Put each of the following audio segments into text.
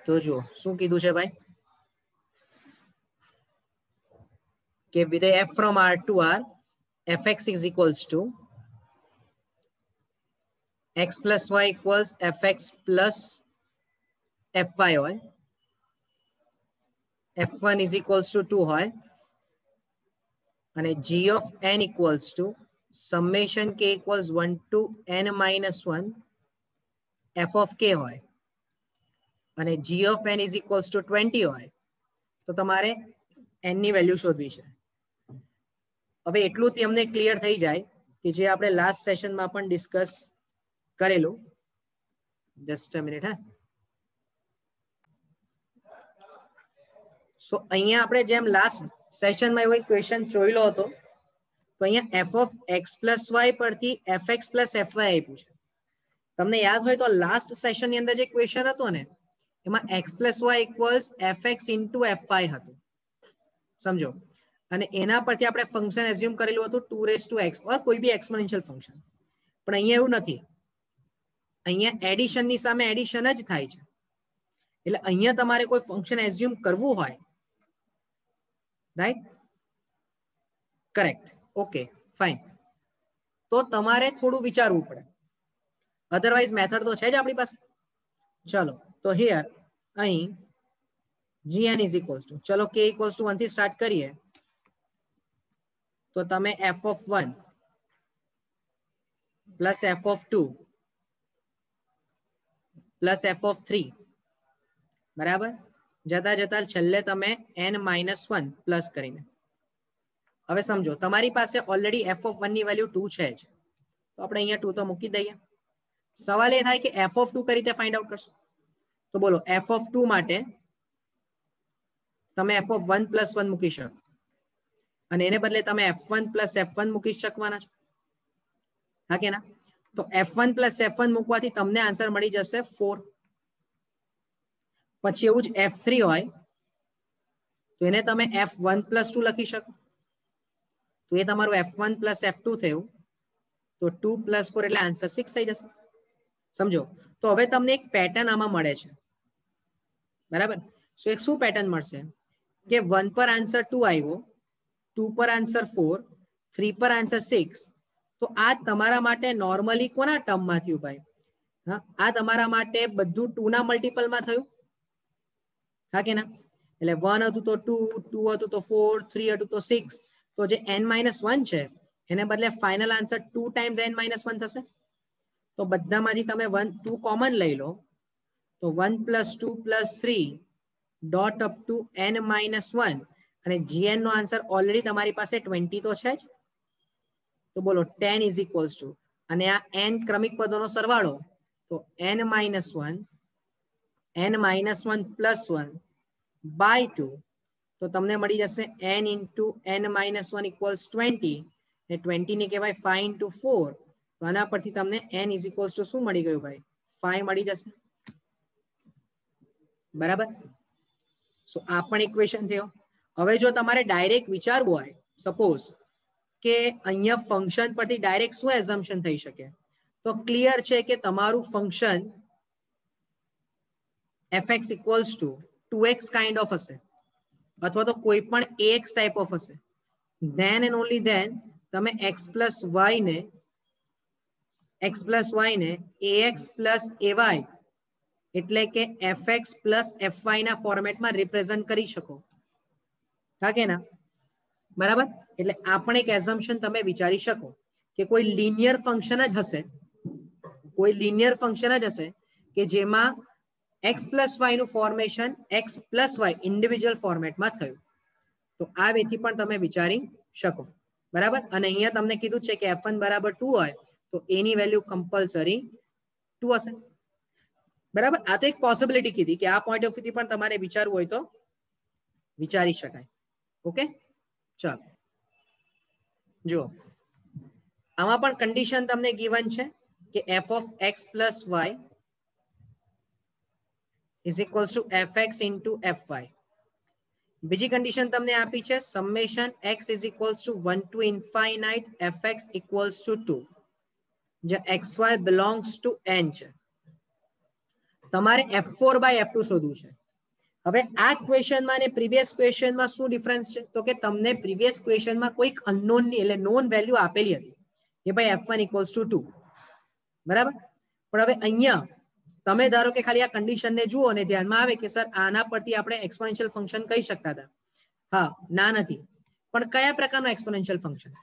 તો જો શું કીધું છે ભાઈ કે વિધેય f from R to R fx is equals to x plus y equals fx plus fy હોય, f1 is equals to 2 હોય અને g of n equals to summation k equals 1 to n minus 1 f of k હોય અને g of n is equals to 20 હોય તો તમારે n ની value શોધવી છે. હવે એટલું તમને ક્લિયર થઈ જાય કે જે આપણે લાસ્ટ સેશનમાં પણ ડિસ્કસ કરેલું. Just a minute. હા, સો અહીંયા આપણે જેમ લાસ્ટ સેશનમાં એવો ક્વેશ્ચન જોયેલો હતો તો અહીંયા f of x plus y પરથી fx plus fy આપ્યું છે. તમને યાદ હોય તો લાસ્ટ સેશનની અંદર જે ક્વેશ્ચન હતો ને એમાં x plus y equals fx into fy હતું, સમજો. અને એના પરથી આપણે ફંક્શન એઝ્યુમ કરેલું હતું 2 raised to x ઓર કોઈ બી એક્સપોનેન્શિયલ ફંક્શન. પણ અહીંયા એવું નથી, અહીંયા એડિશનની સામે એડિશન જ થાય છે. એટલે અહીંયા તમારે કોઈ ફંક્શન એઝ્યુમ કરવું હોય, રાઈટ, કરેક્ટ, ઓકે ફાઇન, તો તમારે થોડું વિચારવું પડે. અધરવાઇઝ મેથડ તો છે જ આપણી પાસે. ચલો તો હિયર અહીં gn is equals to, ચલો k equals to 1 થી સ્ટાર્ટ કરીએ તો તમે f of 1 plus f of 2 plus f of 3 બરાબર, જતા જતા છેલ્લે તમે n minus 1 પ્લસ કરીને. હવે સમજો તમારી પાસે ઓલરેડી f of 1 ની વેલ્યુ 2 છે જ, તો આપણે અહીંયા 2 તો મૂકી દઈએ. સવાલ એ થાય કે f of 2 કઈ રીતે ફાઇન્ડ આઉટ કરશો? તો બોલો f of 2 માટે તમે f of 1 plus 1 મૂકી શકો અને એને બદલે તમે f1 plus f1 મૂકી શકવાના છો, હા કે ના? તો f1 plus f1 મૂકવાથી તમને આન્સર મળી જશે 4. પછી એવું જ f3 હોય તો એને તમે f1 plus 2 લખી શકો, તો એ તમારું f1 plus f2 થયું, તો 2 plus 4 એટલે આન્સર 6 થઈ જશે. સમજો. તો હવે તમને એક પેટર્ન આમાં મળે છે, બરાબર. સો એક શું પેટર્ન મળશે કે 1 પર આન્સર 2 આવ્યો, 2 પર આન્સર 4, 3 પર આન્સર 6. તો આ તમારા માટે નોર્મલી કોના ટર્મમાં થયું ભાઈ? હા, આ તમારા માટે બધું 2 ના મલ્ટિપલમાં થયું, હા કે ના? એટલે 1 હતું તો 2, 2 હતું તો 4, 3 હતું તો 6. તો જે n-1 છે એને બદલે ફાઇનલ આન્સર 2 times n-1 થશે. તો બધામાંથી તમે 1 2 કોમન લઈ લો, તો 1 plus 2 plus 3 dot up to n-1 અને gn નો આન્સર ઓલરેડી તમારી પાસે 20 તો છે જ. તો બોલો 10 is equals to, અને આ n ક્રમિક પદોનો સરવાળો, તો n-1 n-1 plus 1 by 2, તો તમને મળી જશે n into n-1 equals 20, ને 20 ને કહેવાય 5 into 4. તો આના પરથી તમને n is equals to શું મળી ગયું ભાઈ? 5 મળી જશે, બરાબર. સો આ પણ ઇક્વેશન થયો. હવે જો તમારે ડાયરેક્ટ વિચારવું હોય, સપોઝ કે અહીંયા ફંક્શન પરથી ડાયરેક્ટ શું એઝમ્પશન થઈ શકે, તો ક્લિયર છે કે તમારું function fx equals to 2x kind of હશે અથવા તો કોઈ પણ ax type of હશે. then and only then તમે x plus y ને ax plus ay એટલે કે fx plus fy ના ફોર્મેટમાં રિપ્રેઝન્ટ કરી શકો, હા કે ના? બરાબર. એટલે આ પણ એક એઝમ્પશન તમે વિચારી શકો કે કોઈ લિનિયર ફંક્શન જ હશે, કોઈ લિનિયર ફંક્શન જ હશે કે જેમાં x plus y નું formation x plus y individual ફોર્મેટમાં થયું. તો આ વેથી પણ તમે વિચારી શકો, બરાબર. અને અહીંયા તમને કીધું છે કે f1 બરાબર 2 હોય તો એની વેલ્યુ કમ્પલસરી 2 હશે, બરાબર. આ તો એક પોસિબિલિટી કીધી કે આ પોઈન્ટ ઓફ વ્યૂથી પણ તમારે વિચારવું હોય તો વિચારી શકાય. ઓકે, ચાલો જો આમાં પણ કન્ડિશન તમને ગિવન છે કે f of x plus y is equals to fx into fy. બીજી કન્ડિશન તમને આપી છે summation x is equals to 1 to infinite fx equals to 2, જ્યાં xy belongs to n છે. તમારે f4/f2 શોધવું છે. હવે આ ક્વેશ્ચનમાં અને પ્રીવિયસ ક્વેશ્ચનમાં શું ડિફરન્સ છે? તો કે તમને પ્રીવિયસ ક્વેશ્ચનમાં કોઈક અનનોન ની એટલે નોન વેલ્યુ આપેલી હતી કે ભાઈ f1 = 2, બરાબર. પણ હવે અહીંયા તમે ધારો કે ખાલી આ કન્ડિશનને જુઓ અને ધ્યાનમાં આવે કે સર આના પરથી આપણે એક્સપોનેન્શિયલ ફંક્શન કહી શકતા હતા. હા, ના નથી, પણ કયા પ્રકારનું એક્સપોનેન્શિયલ ફંક્શન?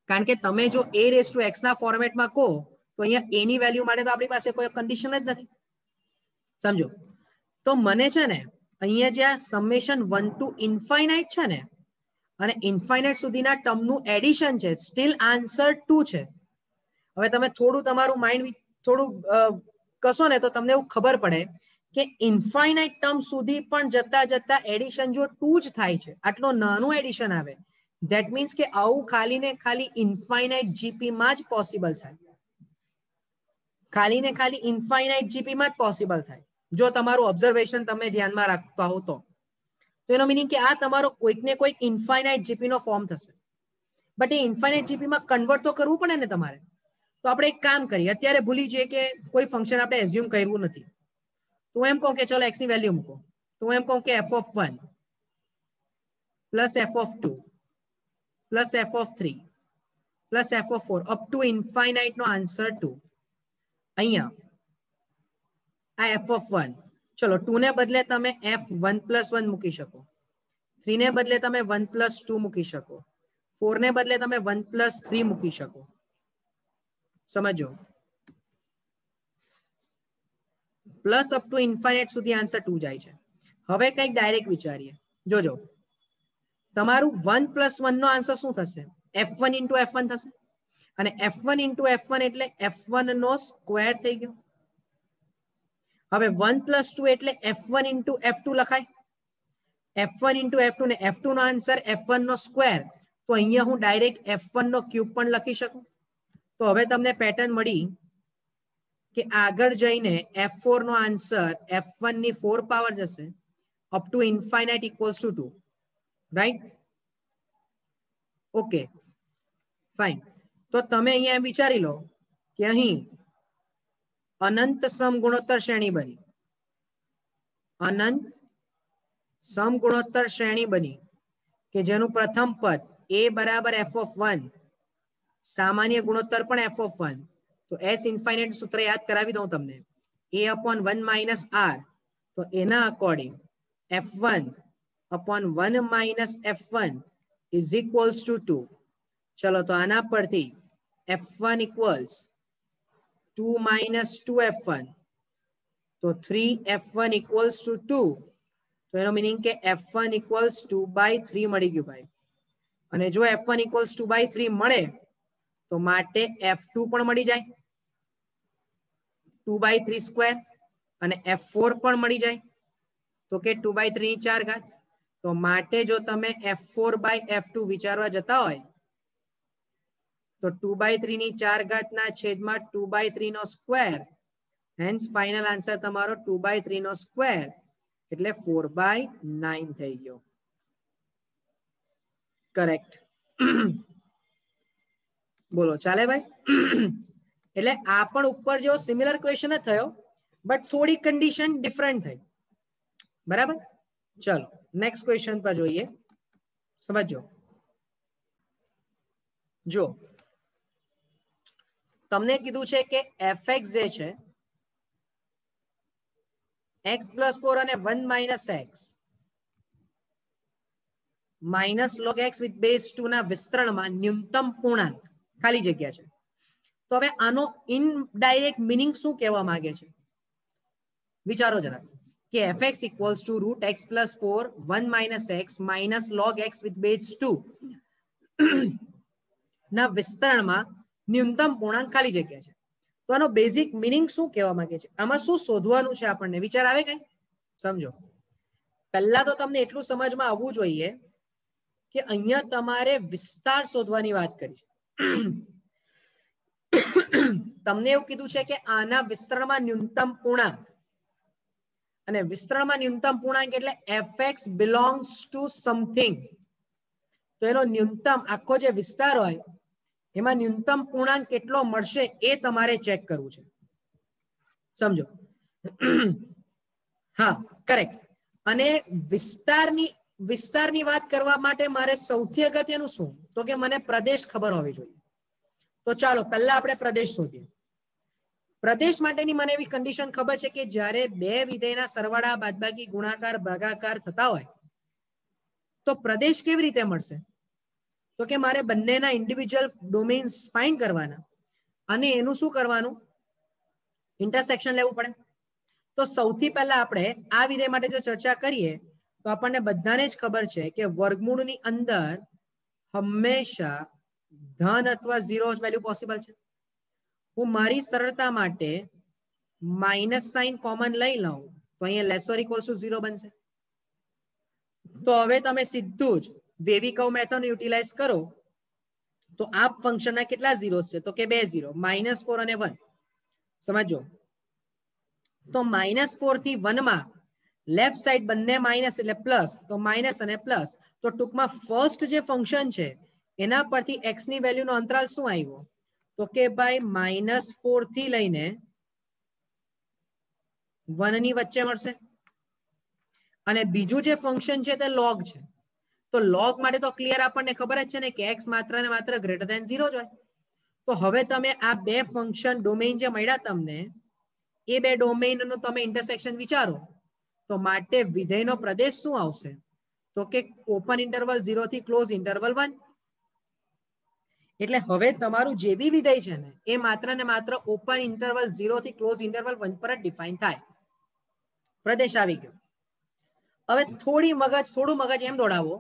કારણ કે તમે જો a⁻x ના ફોર્મેટમાં કહો તો અહીંયા a ની વેલ્યુ માટે તો આપણી પાસે કોઈ કન્ડિશન જ નથી. સમજો. તો મને છે ને અહીંયા જે આ સમેશન 1 to ઇન્ફાઇનાઇટ છે ને અને ઇન્ફાઇનાઇટ સુધીના ટર્મનું એડિશન છે, સ્ટીલ આન્સર 2 છે. હવે તમે થોડું તમારું માઇન્ડ થોડું કશો ને તો તમને એવું ખબર પડે કે ઇન્ફાઇનાઇટ ટર્મ સુધી પણ જતા જતા એડિશન જો 2 જ થાય છે, આટલો નાનું એડિશન આવે, ધેટ મીન્સ કે આવું ખાલી ને ખાલી ઇન્ફાઇનાઇટ જીપી માં જ પોસિબલ થાય. ખાલી ને ખાલી ઇન્ફાઇનાઇટ જીપી માં જ પોસિબલ થાય જો તમારું ઓબ્ઝર્વેશન તમે ધ્યાનમાં રાખતા હો તો. તો એનો મીનિંગ કે આ તમારો કોઈક ને કોઈક ઇન્ફાઇનાઇટ જીપી નો ફોર્મ થશે. બટ એ ઇન્ફાઇનાઇટ જીપી માં કન્વર્ટ તો કરવું પડે ને તમારે. તો આપણે એક કામ કરીએ, અત્યારે ભૂલી જઈએ કે કોઈ ફંક્શન આપણે એઝ્યુમ કર્યું નથી. તો એમ કહું કે ચલો x ની વેલ્યુ મૂકો. તો એમ કહું કે f(1) + f(2) + f(3) + f(4) up to infinite નો આન્સર 2. અહીંયા આ f(1) ચલો 2 ને બદલે તમે f1+1 મૂકી શકો, 3 ને બદલે તમે 1+2 મૂકી શકો, 4 ને બદલે તમે 1+3 મૂકી શકો. સમજો. પ્લસ અપ ટુ ઇન્ફાઇનાઇટ સુધી આન્સર 2 જાય છે. હવે કંઈક ડાયરેક્ટ વિચારીએ. જોજો તમારું 1+1 નો આન્સર શું થશે? f1 * f1 થશે. અને f1 * f1 એટલે f1 નો સ્ક્વેર થઈ ગયો. હવે 1+2 એટલે f1 * f2 લખાય. f1 * f2 ને f2 નો આન્સર f1 નો સ્ક્વેર, તો અહીંયા હું ડાયરેક્ટ f1 નો ક્યુબ પણ લખી શકું. તો હવે તમને પેટર્ન મળી કે આગળ જઈને f4 નો આન્સર f1 ની 4 પાવર જશે up to infinite = 2, right? Okay, fine. તો તમે અહીંયા વિચારી લો કે અહીં અનંત સમગુણોત્તર શ્રેણી બની, અનંત સમગુણોત્તર શ્રેણી બની કે જેનું પ્રથમ પદ a = f(1), સામાન્ય ગુણોત્તર પણ f(1). તો s ઇન્ફાઇનાઇટ સૂત્ર યાદ કરાવી દઉં તમને, a/1 - r. તો એના અકોર્ડિંગ f1/1 - f1 = 2. ચલો તો આના પરથી f1 = 2 - 2f1, તો 3f1 = 2. તો એનો મીનિંગ કે f1 = 2/3 મળી ગયું ભાઈ. અને જો f1 = 2/3 મળે તો માટે f2 પણ મળી જાય 2/3², અને f4 પણ મળી જાય તો કે 2/3 ની 4 ઘાત. તો માટે જો તમે f4/f2 વિચારવા જતા હોય તો 2/3 ની 4 ઘાત ના છેદમાં 2/3 નો સ્ક્વેર, હેન્સ ફાઇનલ આન્સર તમારો 2/3 નો સ્ક્વેર એટલે 4/9 થઈ ગયો. કરેક્ટ. બોલો ચાલે ભાઈ? એટલે આ પણ ઉપર જેવો સિમિલર ક્વેશ્ચન જ થયો, બટ થોડી કન્ડિશન ડિફરન્ટ થઈ. બરાબર? ચલો નેક્સ્ટ ક્વેશ્ચન પર જોઈએ. સમજો. જો તમને કીધું છે કે fx જે છે x+4 અને 1 - x -log x with base 2 ના વિસ્તરણમાં ન્યૂનતમ પૂર્ણાંક ખાલી જગ્યા છે. તો હવે આનો ઇનડાયરેક્ટ મિનિંગ શું કહેવા માંગે છે? વિચારો જરા કે fx = √x+4 1 - x -log x with base 2 ના વિસ્તરણમાં ન્યૂનતમ પૂર્ણાંક ખાલી જગ્યા છે. તો આનો બેઝિક મિનિંગ શું કહેવા માંગે છે? આમાં શું શોધવાનું છે આપણને? વિચાર આવે કઈ? સમજો. પહેલા તો તમને એટલું સમજમાં આવવું જોઈએ કે અહીંયા તમારે વિસ્તાર શોધવાની વાત કરી છે. તમને એવું કીધું છે કે આના વિસ્તરણમાં ન્યૂનતમ પૂર્ણાંક, અને વિસ્તરણમાં ન્યૂનતમ પૂર્ણાંક એટલે fx belongs to something. તો એનો ન્યૂનતમ આખો જે વિસ્તાર હોય એમાં ન્યૂનતમ પૂર્ણાંક કેટલો મળશે એ તમારે ચેક કરવું છે. સમજો. હા કરેક્ટ. અને વિસ્તારની વાત કરવા માટે મારે સૌથી અગત્યનું શું તો કે મને પ્રદેશ ખબર હોવી જોઈએ. તો ચાલો પહેલા આપણે પ્રદેશ શોધીએ. પ્રદેશ માટેની મને એવી કન્ડિશન ખબર છે કે જ્યારે બે વિધેયના સરવાળા બાદબાકી ગુણાકાર ભાગાકાર થતા હોય તો પ્રદેશ કેવી રીતે મળશે તો કે મારે બંનેના ઇન્ડિવિડ્યુઅલ ડોમેન્સ ફાઇન્ડ કરવાના અને એનું શું કરવાનું ઇન્ટરસેક્શન લેવું પડે. તો સૌથી પહેલા આપણે આ વિધેય માટે જો ચર્ચા કરીએ તો આપણને બધાને જ ખબર છે કે વર્ગમૂળની અંદર હંમેશા ધન અથવા ઝીરો વેલ્યુ પોસિબલ છે. હું મારી સરળતા માટે માઇનસ સાઇન કોમન લઈ લઉં તો અહીંયા લેસ ઓર ઇક્વલ્સ ટુ 0 બનશે. તો હવે તમે સીધું જ વેવી કર્વ મેથડ યુટિલાઇઝ કરો તો આ ફંક્શનના કેટલા ઝીરોસ છે તો કે 2 ઝીરો -4 અને 1. સમજો તો -4 થી 1 માં લેફ્ટ સાઈડ બંને માઇનસ એટલે પ્લસ તો માઇનસ અને પ્લસ તો ટૂંકમાં ફર્સ્ટ જે ફંક્શન છે એના પરથી x ની વેલ્યુનો અંતરાલ શું આવ્યો તો કે ભાઈ -4 થી લઈને 1 ની વચ્ચે મળશે. અને બીજું જે ફંક્શન છે તે log છે. તો log માટે તો ક્લિયર આપણને ખબર જ છે ને કે x માત્ર ને માત્ર ગ્રેટર ધેન 0 જ હોય. તો હવે તમે આ બે ફંક્શન ડોમેઇન જે મળ્યા તમને એ બે ડોમેઇનનો તમે ઇન્ટરસેક્શન વિચારો તો માટે વિધેયનો પ્રદેશ શું આવશે તો કે ઓપન ઇન્ટરવલ 0 થી ક્લોઝ ઇન્ટરવલ 1. એટલે હવે તમારું જે બી વિધેય છે ને એ માત્ર ને માત્ર ઓપન ઇન્ટરવલ 0 થી ક્લોઝ ઇન્ટરવલ 1 પર જ ડિફાઇન થાય. પ્રદેશ આવી ગયો. હવે થોડું મગજ એમ દોડાવો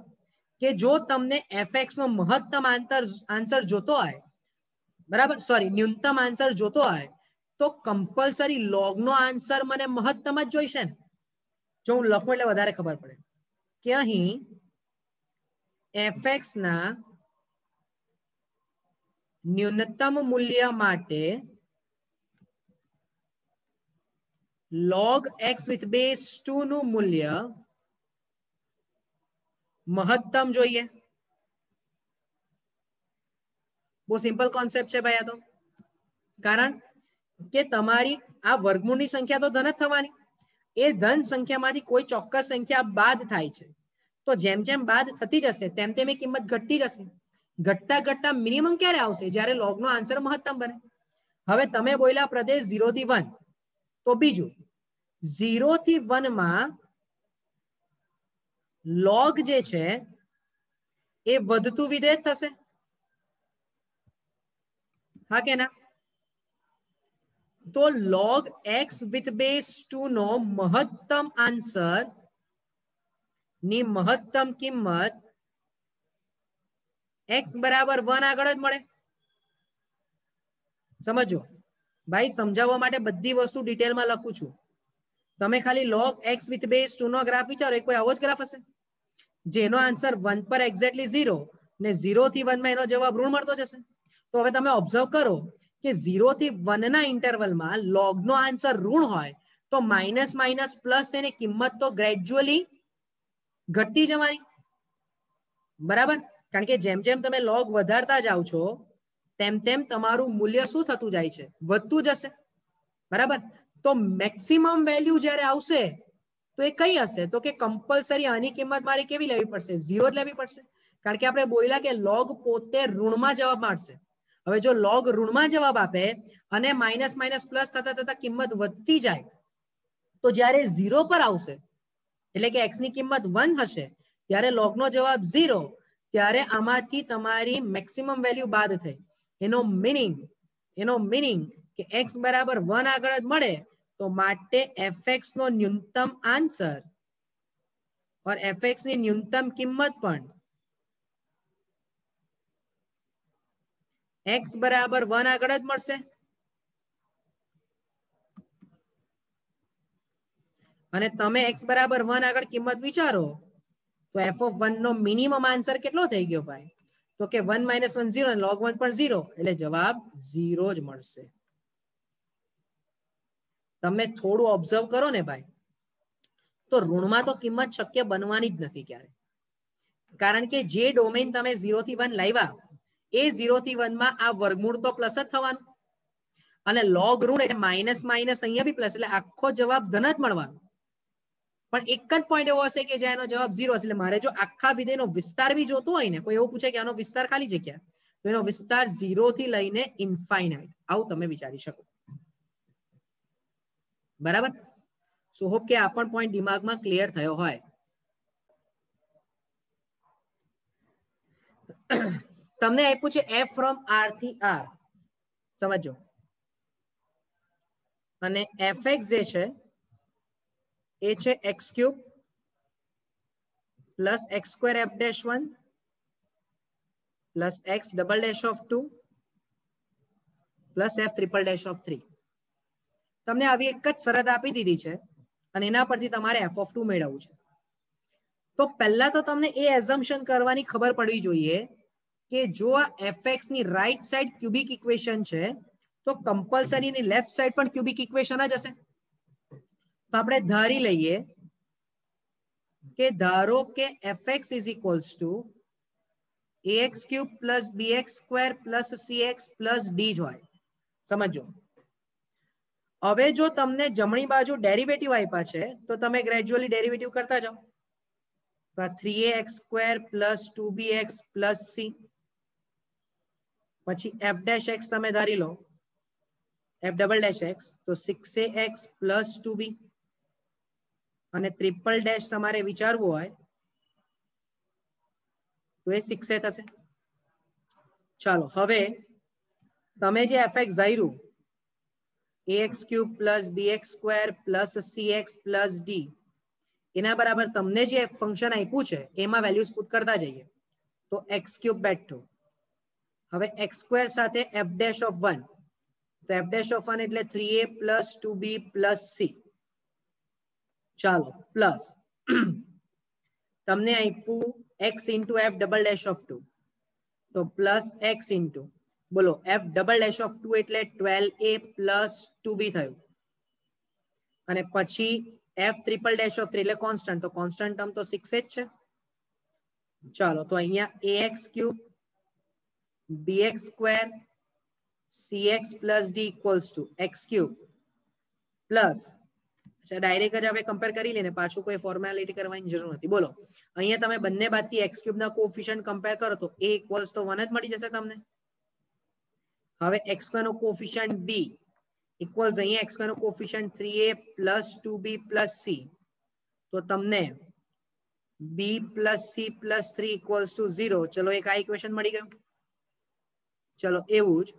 કે જો તમને fx નો મહત્તમ આન્સર જોતો હોય બરાબર સોરી ન્યૂનતમ આન્સર જોતો હોય તો કમ્પલસરી log નો આન્સર મને મહત્તમ જ જોઈશે ને. જો હું લખું એટલે વધારે ખબર પડે કે અહીં fx ના ન્યૂનતમ મૂલ્ય માટે log x with base 2 નું મૂલ્ય મહત્તમ જોઈએ. બહુ સિમ્પલ કોન્સેપ્ટ છે ભાઈ આ તો. કારણ કે તમારી આ વર્ગમૂળની સંખ્યા તો ધન જ થવાની એ ધન સંખ્યામાંથી કોઈ ચોક્કસ સંખ્યા બાદ થાય છે. તો જેમ જેમ બાદ થતી જશે તેમ તેમ એ કિંમત ઘટતી જશે. ઘટતા ઘટતા મિનિમમ ક્યારે આવશે જ્યારે log નો આન્સર મહત્તમ બને. હવે તમે બોલ્યા પ્રદેશ 0 થી 1 તો બીજું 0 થી 1 માં log જે છે એ વધતું વિધેય થશે. હા કે ના. તો log x with base 2 નો મહત્તમ આન્સર ની મહત્તમ કિંમત x બરાબર 1 આગળ જ મળે. સમજો ભાઈ સમજાવવા માટે બધી વસ્તુ ડિટેલમાં લખું છું. તમે ખાલી log x with base 2 નો ગ્રાફ વિચારો કોઈ આવો જ ગ્રાફ હશે જેનો આન્સર 1 પર એક્ઝેક્ટલી 0 ને 0 થી 1 માં એનો જવાબ ઋણ મળતો જશે. તો હવે તમે ઓબ્ઝર્વ કરો કે 0 થી 1 ના ઇન્ટરવલમાં log નો આન્સર ઋણ હોય તો માઇનસ માઇનસ પ્લસ એની કિંમત તો ગ્રેજ્યુઅલી ઘટતી જવાની. બરાબર. કારણ કે જેમ જેમ તમે log વધારતા જાવ છો તેમ તેમ તમારું મૂલ્ય શું થતું જાય છે વધતું જશે. બરાબર. તો મેક્સિમમ વેલ્યુ જ્યારે આવશે તો એ કઈ હશે તો કે કમ્પલસરી આની કિંમત મારે કેવી લેવી પડશે 0 જ લેવી પડશે. કારણ કે આપણે બોલ્યા કે log પોતે ઋણમાં જવાબ આપશે. હવે જો log ઋણમાં જવાબ આપે અને માઇનસ માઇનસ પ્લસ થતા થતા કિંમત વધતી જાય તો જ્યારે 0 પર આવશે એટલે કે x ની કિંમત 1 હશે ત્યારે log નો જવાબ 0 ત્યારે આમાંથી તમારી મેક્સિમમ વેલ્યુ બાદ થઈ. એનો મીનિંગ કે x બરાબર 1 આગળ જ મળે તો માટે fx નો ન્યૂનતમ આન્સર और fx ની ન્યૂનતમ કિંમત પણ x બરાબર 1 આગળ જ મળશે. અને તમે x બરાબર 1 આગળ કિંમત વિચારો તો f of 1 નો મિનિમમ આન્સર કેટલો થઈ ગયો ભાઈ તો કે 1 - 1 0 અને log 1 પણ 0 એટલે જવાબ 0 જ મળશે. તમે થોડું ઓબ્ઝર્વ કરો ને ભાઈ તો ઋણમાં તો કિંમત શક્ય બનવાની જ નથી ક્યારે. કારણ કે જે ડોમેન તમે 0 થી 1 લાવ્યા એ 0 થી 1 માં આ વર્ગમૂળ તો પ્લસ જ થવાનું અને log ઋણ એટલે માઇનસ માઇનસ અહીંયા બી પ્લસ, એટલે આખો જવાબ ધન જ મળવાનો. પણ એક જ પોઈન્ટ એવો હશે કે જ્યાં એનો જવાબ 0 હશે. એટલે મારે જો આખા વિધેયનો વિસ્તાર બી જોતો હોય ને, કોઈ એવું પૂછે કે આનો વિસ્તાર ખાલી જગ્યા, તો એનો વિસ્તાર 0 થી લઈને ઇન્ફાઇનાઇટ, આવું તમે વિચારી શકો. બરાબર? સો હોપ કે આ પણ પોઈન્ટ દિમાગમાં ક્લિયર થયો હોય. તમને આપ્યું છે f ફ્રોમ r થી r, સમજો. અને fx જે છે એ છે x³ plus x² f'1 plus x double dash of 2 plus f triple dash of 3. તમને આવી એક જ શરત આપી દીધી છે અને એના પરથી તમારે f(2) મેળવવું છે. તો પહેલા તો તમને એ એઝમ્પશન કરવાની ખબર પડવી જોઈએ કે જો આ fx ની રાઈટ સાઈડ ક્યુબિક ઇક્વેશન છે તો કમ્પલસરી ની લેફ્ટ સાઈડ પણ ક્યુબિક ઇક્વેશન જ હશે. તો આપણે ધારી લઈએ કે ધારો કે fx is equals to ax³ plus bx² plus cx plus d જ હોય. સમજો. હવે જો તમને જમણી બાજુ ડેરિવેટિવ આપ્યા છે તો તમે ગ્રેજ્યુઅલી ડેરિવેટિવ કરતા જાઓ. 3ax² plus 2bx plus c, પછી f' તમે ધારી લો f'(x) તો 6ax પ્લસ 2b, અને ટ્રિપલ ડેશ તમારે વિચારવું હોય તો એ 6a થશે. ચાલો હવે તમે જે fx ધાર્યું ax³ plus bx² plus cx plus d, એના બરાબર તમને જે ફંક્શન આપ્યું છે એમાં વેલ્યુઝ પુટ કરતા જઈએ. તો x³ બેઠું, હવે x² સાથે f'(1), તો f'(1) એટલે 3a plus 2b plus c. ચાલો પ્લસ તમને આપ્યું x ઇન્ટુ f'(2), તો પ્લસ x ઇન્ટુ બોલો f'(2) એટલે 12a પ્લસ 2b થયું, અને પછી f ટ્રિપલ ડેશ ઓફ 3 એટલે કોન્સ્ટન્ટ, તો કોન્સ્ટન્ટ ટર્મ તો 6a જ છે. ચાલો તો અહીંયા ax³ bx² cx plus d equals to x³ plus, direct જ આપણે કમ્પેર કરી લઈએ, પાછું કોઈ ફોર્મેલિટી કરવાની જરૂર નથી. બોલો અહીંયા તમે બંને બાજુથી x³ ના કોએફિશિયન્ટ કમ્પેર કરો તો a ઇક્વલ્સ તો 1 જ મળી જશે તમને. હવે x² નો કોએફિશિયન્ટ b ઇક્વલ્સ અહીંયા x² નો coefficient 3a plus 2b plus c, તો તમને b plus c plus 3 equals to 0. ચલો એક આ ઇક્વેશન મળી ગયું. ચલો એવું જ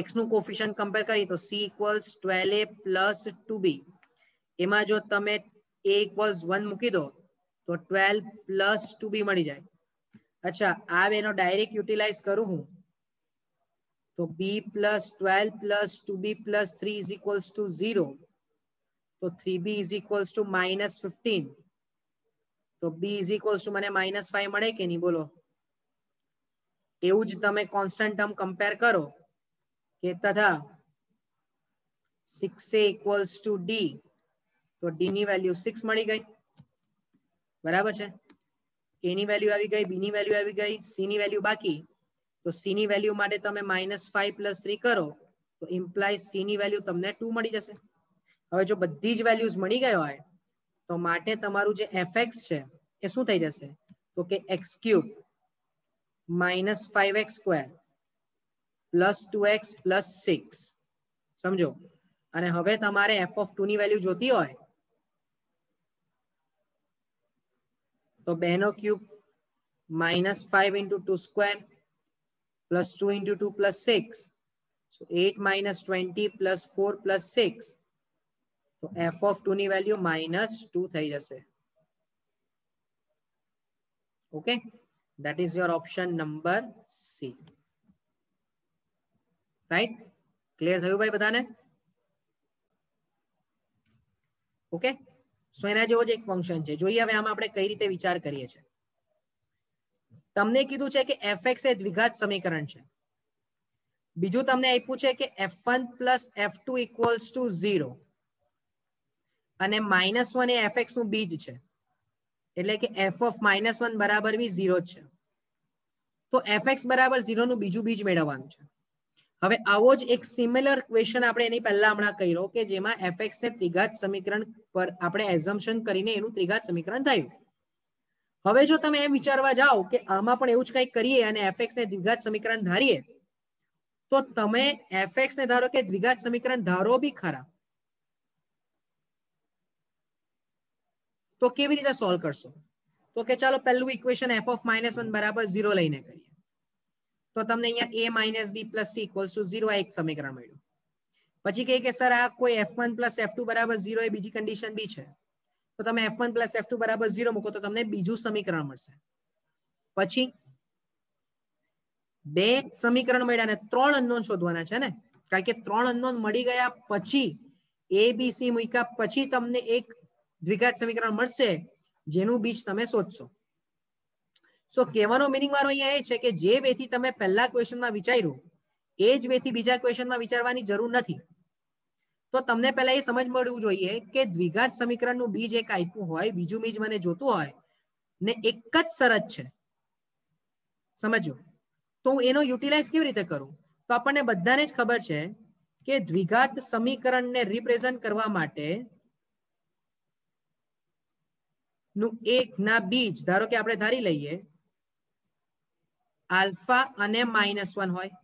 x નું કોએફિશિયન્ટ કમ્પેર કરીએ તો c equals 12a plus 2b, એમાં જો તમે a ઇક્વલ્સ 1 મૂકી દો તો 12 પ્લસ 2b મળી જાય. અચ્છા આ બેનો ડાયરેક્ટ યુટિલાઇઝ કરું હું તો b plus 12 plus 2b plus 3 is equals to 0, તો 3b ઇઝ ઇક્વલ્સ ટુ -15, તો b ઇઝ ઇક્વલ્સ ટુ મને -5 મળે કે નહીં બોલો. એવું જ તમે કોન્સ્ટન્ટ ટર્મ કમ્પેર કરો કે તથા 6a ઇક્વલ્સ ટુ d, તો d ની વેલ્યુ 6 મળી ગઈ. બરાબર છે. a ની વેલ્યુ આવી ગઈ, b ની વેલ્યુ આવી ગઈ, c ની વેલ્યુ બાકી, તો c ની વેલ્યુ માટે તમે -5 પ્લસ 3 કરો તો ઇમ્પ્લાય c ની વેલ્યુ તમને 2 મળી જશે. હવે જો બધી જ વેલ્યુઝ મળી ગઈ હોય તો માટે તમારું જે fx છે એ શું થઈ જશે તો કે x³ -5x² plus 2x plus 6. સમજો. અને હવે તમારે f(2) ની વેલ્યુ જોતી હોય તો 2 3 -5 into 2 square plus 2 into 2 plus 6, so 8 minus 20 plus 4 plus 6, તો f(2) ની વેલ્યુ -2 થઈ જશે. Okay, that is your option number C. Right? Clear થયું ભાઈ બધાને? ઓકે, સો એના જેવો જ એક ફંક્શન છે. જોઈએ હવે આમાં આપણે કઈ રીતે વિચાર કરીએ છીએ. તમને કીધું છે કે fx એ દ્વિઘાત સમીકરણ છે. બીજું તમને આપ્યું છે કે f1 plus f2 equals to 0, અને -1 એ fx નું બીજ છે, એટલે કે f ઓફ -1 બરાબર બી 0 જ છે. તો fx બરાબર 0 નું બીજું બીજ મેળવવાનું છે. હવે આવો જ એક સિમિલર ક્વેશ્ચન આપણે એની પહેલા હમણાં કર્યો કે જેમાં fx ને ત્રિઘાત સમીકરણ પર આપણે એઝમ્પશન કરીને એનું ત્રિઘાત સમીકરણ થયું. હવે જો તમે એમ વિચારવા જાઓ કે આમાં પણ એવું જ કંઈક કરીએ અને fx ને દ્વિઘાત સમીકરણ ધારીએ તો તમે fx ને ધારો કે દ્વિઘાત સમીકરણ ધારો બી ખરા, તો કેવી રીતે સોલ્વ કરશો? તો કે ચાલો પહેલું ઇક્વેશન f of -1 બરાબર 0 લઈને કરીએ તો તમને અહીંયા a - b + c = 0 આ એક સમીકરણ મળ્યું. પછી કહે કે સર આ કોઈ f1 + f2 બરાબર 0 એ બીજી કન્ડિશન બી છે, તો તમે f1 + f2 બરાબર 0 મૂકો તો તમને બીજું સમીકરણ મળશે. પછી બે સમીકરણ મળ્યા અને 3 અનનોન શોધવાના છે ને, કારણ કે 3 અનનોન મળી ગયા પછી a b c મૂક્યા પછી તમને એક દ્વિઘાત સમીકરણ મળશે જેનું બીજ તમે શોધશો. સો કહેવાનો મીનિંગ મારો અહીંયા એ છે કે જે વેથી તમે પહેલા ક્વેશ્ચનમાં વિચાર્યું એ જ વેથી બીજા ક્વેશ્ચનમાં વિચારવાની જરૂર નથી. તો તમને પહેલા એ સમજ મળવું જોઈએ કે દ્વિઘાત સમીકરણનું બીજ એક આપ્યું હોય, બીજું બીજ મને જોતું હોય ને એક જ શરત છે, સમજો તો હું એનો યુટિલાઇઝ કેવી રીતે કરું? તો આપણને બધાને જ ખબર છે કે દ્વિઘાત સમીકરણને રિપ્રેઝન્ટ કરવા માટે નું એક ના બીજ ધારો કે આપણે ધારી લઈએ આલ્ફા અને -1 હોય,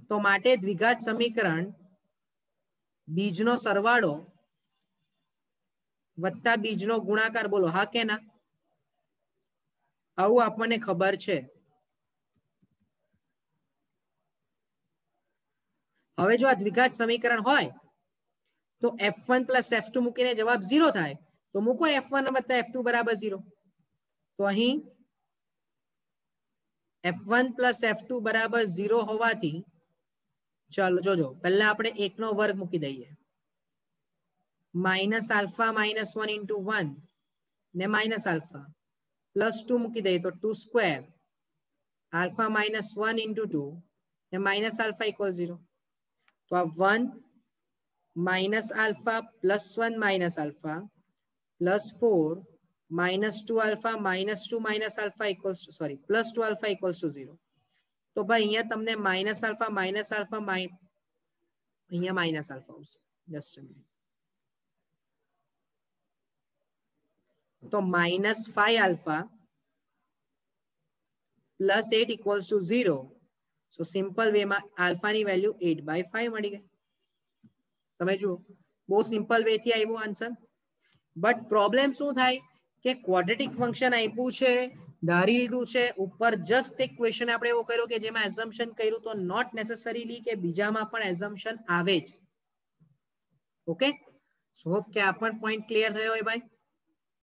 તો માટે દ્વિઘાત સમીકરણ બીજનો સરવાળો વત્તા બીજનો ગુણાકાર, બોલો હા કે ના? આવું આપણને ખબર છે. હવે જો આ દ્વિઘાત સમીકરણ હોય તો f1 + f2 મૂકીને જવાબ 0 થાય, તો મૂકો f1 + f2 બરાબર 0. તો અહીં f1 + f2 બરાબર 0 હોવાથી ચાલો જોજો પહેલા આપણે 1 નો વર્ગ મૂકી દઈએ, -α - 1 * 1 ને -α +2 મૂકી દઈએ તો 2² α - 1 * 2 ને -α = 0. તો આ 1 - α +1 - α +4 - 2α - 2 - α +2α = 0. તો ભાઈ અહીંયા તમને -α - અહીંયા -α આવશે. Just a minute. તો -5α +8 = 0. સો સિમ્પલ વેમાં આલ્ફાની વેલ્યુ 8/5 મળી ગઈ. તમે જુઓ બહુ સિમ્પલ વે થી આવ્યો આન્સર. બટ પ્રોબ્લેમ શું થાય કે ક્વોડ્રેટિક ફંક્શન આપ્યું છે, ધારી લીધું છે, ઉપર જસ્ટ એક ક્વેશ્ચન આપણે એવો કર્યો કે જેમાં એઝમ્પશન કર્યું, તો નોટ નેસેસરીલી કે બીજામાં પણ એઝમ્પશન આવે જ. ઓકે, સો હોપ કે આ પણ પોઈન્ટ ક્લિયર થયો હોય ભાઈ.